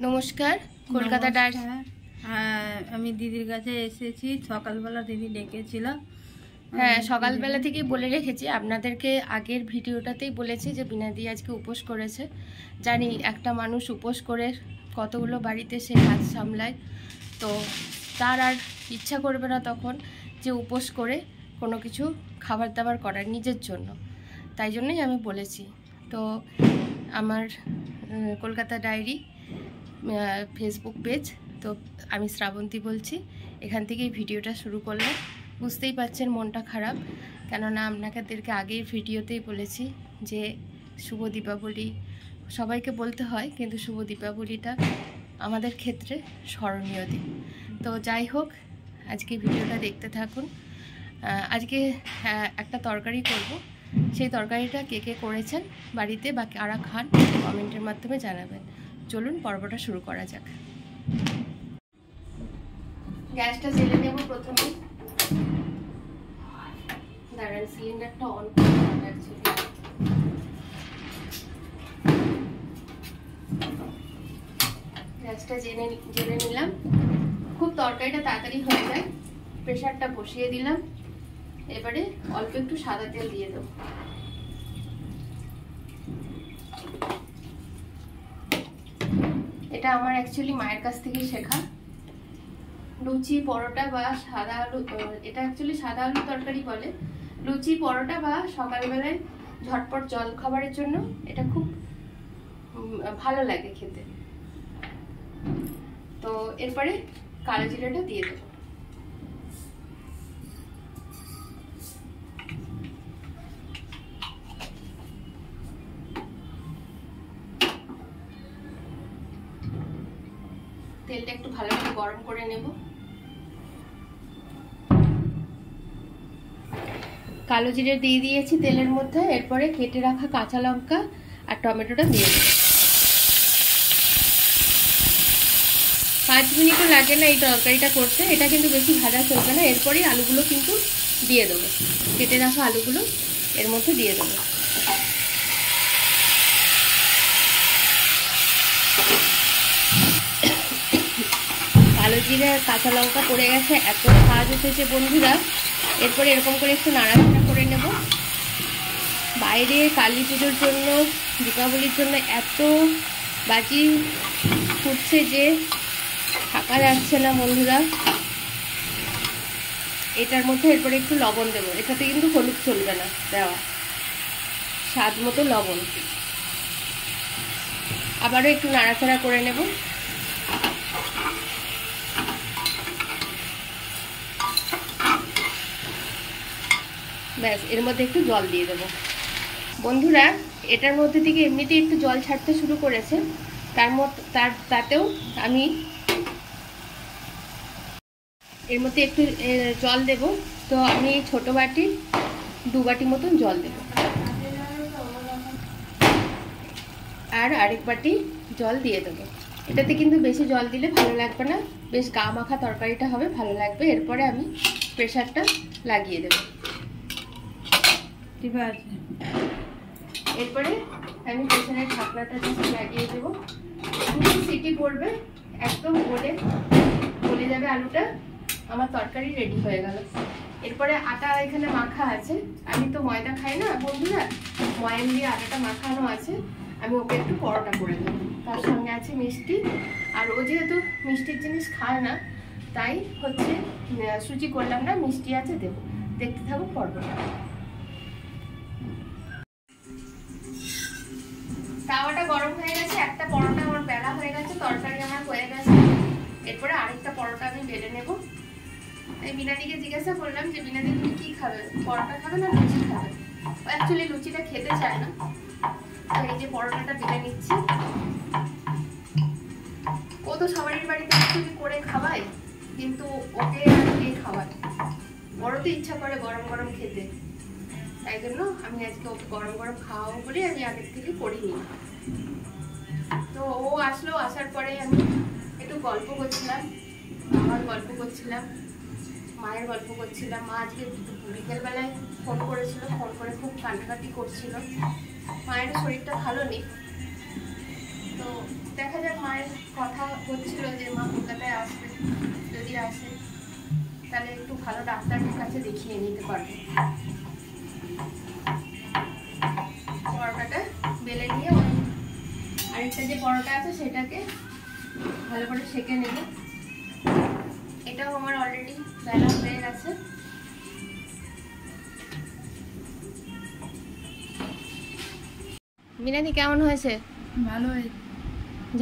নমস্কার, কলকাতা ডায়েরি। আমি দিদির কাছে এসেছি, সকালবেলা দিদি ডেকেছিল। হ্যাঁ, সকালবেলা থেকেই বলে রেখেছি আপনাদেরকে, আগের ভিডিওটাতেই বলেছি যে বিনাদি আজকে উপোস করেছে। জানি একটা মানুষ উপোস করে কতগুলো বাড়িতে সে কাজ সামলায়, তো তার আর ইচ্ছা করবে না তখন যে উপোস করে কোনো কিছু খাবার দাবার করার নিজের জন্য। তাই জন্যই আমি বলেছি। তো আমার কলকাতা ডায়েরি ফেসবুক পেজ, তো আমি শ্রাবন্তী বলছি, এখান থেকেই ভিডিওটা শুরু করলাম। বুঝতেই পারছেন মনটা খারাপ, কেননা আপনাদেরকে আগের ভিডিওতেই বলেছি যে শুভ দীপাবলি সবাইকে বলতে হয়, কিন্তু শুভ দীপাবলিটা আমাদের ক্ষেত্রে স্মরণীয় দিন। তো যাই হোক, আজকে ভিডিওটা দেখতে থাকুন। আজকে একটা তরকারি করব, সেই তরকারিটা কে কে করেছেন বাড়িতে বা কারা খান কমেন্টের মাধ্যমে জানাবেন। চলুন পর্বটা শুরু করা যাক। গ্যাসটা জ্বেলে নেব প্রথমে। দাঁড়ান, সিলিন্ডারটা অন করতে হবে অ্যাকচুয়ালি। গ্যাসটা জ্বেলে নিলাম, খুব তরকারিটা তাড়াতাড়ি হয়ে যায়। প্রেসারটা বসিয়ে দিলাম। এবারে অল্প একটু সাদা তেল দিয়ে দেবো। এটা আমার অ্যাকচুয়ালি মায়ের কাছ থেকে শেখা। লুচি, পরোটা বা সাদা আলু, এটা অ্যাকচুয়ালি সাদা আলু তরকারি বলে। লুচি, পরোটা বা সকালবেলায় ঝটপট জল খাবারের জন্য এটা খুব ভালো লাগে খেতে। তো এরপরে কালো জিরাটা দিয়ে দেবো। তেলটা একটু ভালো করে গরম করে নেব। কালো জিরে দিয়ে দিয়েছি তেলের মধ্যে। এরপরে কেটে রাখা কাঁচা লঙ্কা আর টমেটোটা দিয়ে দেব। 5 মিনিটও লাগে না এই তরকারিটা করতে, এটা কিন্তু বেশি ভাজা চলবে না। এরপরেই আলুগুলো কিন্তু দিয়ে দেবো, কেটে রাখা আলুগুলো এর মধ্যে দিয়ে দেবো। কালো জিরে আর কাঁচা লঙ্কা পড়ে গেছে, এত স্বাদ উঠেছে বন্ধুরা। এরপরে এরকম করে একটু নাড়াচাড়া করে নেব। বাইরে কালী পুজোর জন্য, দীপাবলির জন্য এত বাজি ফুটছে যে থাকা যাচ্ছে না বন্ধুরা। এটার মধ্যে এরপরে একটু লবণ দেবো। এটাতে কিন্তু হলুদ চলবে না দেওয়া, স্বাদ মতো লবণ। আবারও একটু নাড়াচাড়া করে নেব। ব্যাস, এর মধ্যে একটু জল দিয়ে দেবো বন্ধুরা। এটার মধ্যে থেকে এমনিতেই একটু জল ছাড়তে শুরু করেছে, তাতেও আমি এর মধ্যে একটু জল দেব। তো আমি ছোট বাটি 2 বাটি মতন জল দেব, আর আরেক বাটি জল দিয়ে দেবো। এটাতে কিন্তু বেশি জল দিলে ভালো লাগবে না, বেশ গা মাখা তরকারিটা হবে, ভালো লাগবে। এরপরে আমি প্রেসারটা লাগিয়ে দেবো। ঠিক আছে, এরপরে আমি প্রেসারের ঢাকনাটা লাগিয়ে দেবো। 2 সিটি পড়বে, একদম গলে যাবে আলুটা। আমার তরকারি রেডি হয়ে গেল। এরপরে আটা এখানে মাখা আছে। আমি তো ময়দা খাই না বন্ধুরা, ময়াম দিয়ে আটাটা মাখানো আছে। আমি ওকে একটু পরোটা করে দেবো। তার সঙ্গে আছে মিষ্টি, আর ও যেহেতু মিষ্টির জিনিস খায় না, তাই হচ্ছে সুজি করলাম না, মিষ্টি আছে দেবো। দেখতে থাকুন পরোটা। তাওয়াটা গরম হয়ে গেছে, একটা পরোটা আমার বেলা হয়ে গেছে, তরকারি আমার হয়ে গেছে। এরপরে আরেকটা পরোটা আমি বেলে নেব। এই বিনাদিকে জিজ্ঞাসা করলাম যে বিনাদি তুমি কি খাবে, পরোটা খাবে না লুচি খাবে? ও অ্যাকচুয়ালি লুচিটা খেতে চায় না। এই যে পরোটাটা বেলে নিচ্ছি। ও তো সবারই বাড়িতে অ্যাকচুয়ালি করে খাওয়ায়, কিন্তু ওকে আর কে খাওয়ায়? বড় তো ইচ্ছা করে গরম গরম খেতে, তাই জন্য আমি আজকে ওকে গরম গরম খাওয়াবো বলে আমি আগের থেকে করিনি। তো ও আসলো, আসার পরে আমি একটু গল্প করছিলাম, আমার গল্প করছিলাম, মায়ের গল্প করছিলাম। মা আজকে বিকেলবেলায় ফোন করেছিল, ফোন করে খুব কান্নাকাটি করছিল। মায়ের শরীরটা ভালো নেই, তো দেখা যাক মায়ের কথা বলছিল যে মা কলকাতায় আসবে, যদি আসে তাহলে একটু ভালো ডাক্তারের কাছে দেখিয়ে নিতে পারবে। পরোটাটা বেলে নিয়ে ওই আরেকটা যে পরোটা আছে সেটাকে ভালো করে সেঁকে নেব। এটাও আমার অলরেডি বেলা হয়ে গেছে। মিনাদি কেমন হয়েছে? ভালো হয়েছে।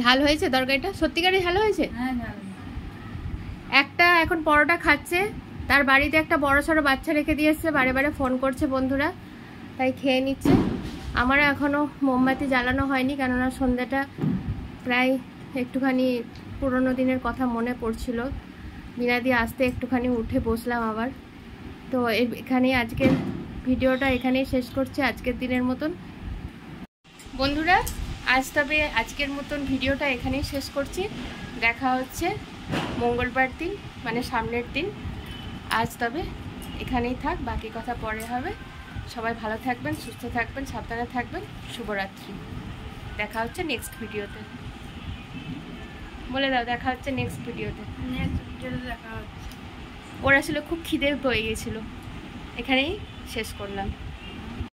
ঝাল হয়েছে তরকারিটা? সত্যিকারই ঝাল হয়েছে? হ্যাঁ ভালো। একটা এখন পরোটা খাচ্ছে, তার বাড়িতে একটা বড় সড়ো বাচ্চা রেখে দিয়েছে, বারে বারে ফোন করছে বন্ধুরা, তাই খেয়ে নিচ্ছে। আমার এখনও মোমবাতি জ্বালানো হয়নি, কেননা সন্ধ্যাটা প্রায় একটুখানি পুরোনো দিনের কথা মনে পড়ছিল। মিনাদি আসতে একটুখানি উঠে বসলাম আবার। তো এখানেই আজকের ভিডিওটা এখানেই শেষ করছি আজকের দিনের মতন। বন্ধুরা তবে আজকের মতন ভিডিওটা এখানেই শেষ করছি। দেখা হচ্ছে মঙ্গলবার দিন, মানে সামনের দিন। আজ তবে এখানেই থাক, বাকি কথা পরে হবে। সবাই ভালো থাকবেন, সুস্থ থাকবেন, সাবধানে থাকবেন। শুভরাত্রি। দেখা হচ্ছে নেক্সট ভিডিওতে। বলে দাও, দেখা হচ্ছে নেক্সট ভিডিওতে। দেখা হচ্ছে। ওর আসলে খুব খিদে পেয়ে গেছিলো, এখানেই শেষ করলাম।